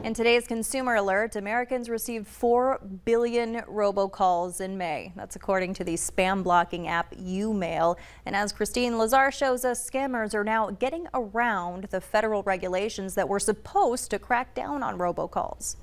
In today's Consumer Alert, Americans received 4 billion robocalls in May. That's according to the spam blocking app YouMail. And as Christine Lazar shows us, scammers are now getting around the federal regulations that were supposed to crack down on robocalls.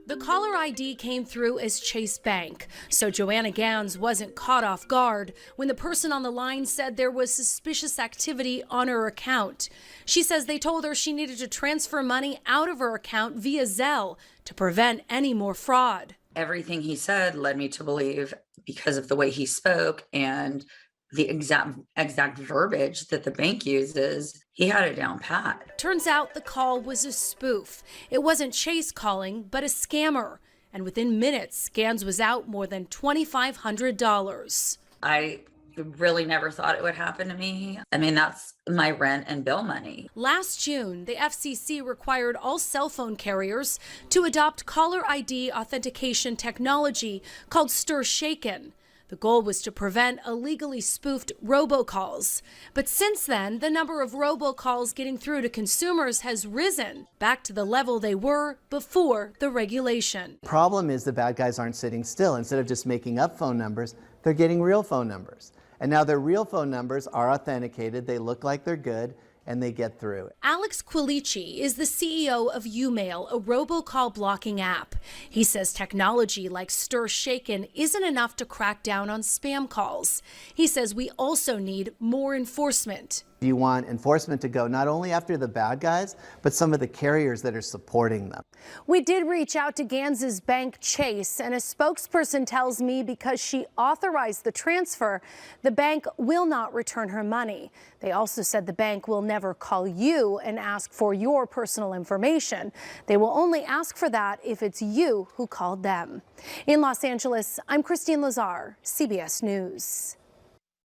The caller ID came through as Chase Bank, so Joanna Gans wasn't caught off guard when the person on the line said there was suspicious activity on her account. She says they told her she needed to transfer money out of her account via Zelle to prevent any more fraud. Everything he said led me to believe, because of the way he spoke and the exact verbiage that the bank uses, he had it down pat. Turns out the call was a spoof. It wasn't Chase calling, but a scammer. And within minutes, Gans was out more than $2,500. I really never thought it would happen to me. I mean, that's my rent and bill money. Last June, the FCC required all cell phone carriers to adopt caller ID authentication technology called StirShaken. The goal was to prevent illegally spoofed robocalls. But since then, the number of robocalls getting through to consumers has risen back to the level they were before the regulation. The problem is the bad guys aren't sitting still. Instead of just making up phone numbers, they're getting real phone numbers. And now their real phone numbers are authenticated, they look like they're good, and they get through. Alex Quilici is the CEO of YouMail, a robocall blocking app. He says technology like StirShaken isn't enough to crack down on spam calls. He says we also need more enforcement. You want enforcement to go not only after the bad guys, but some of the carriers that are supporting them. We did reach out to Gans's bank, Chase, and a spokesperson tells me because she authorized the transfer, the bank will not return her money. They also said the bank will never call you and ask for your personal information. They will only ask for that if it's you who called them. In Los Angeles, I'm Christine Lazar, CBS News.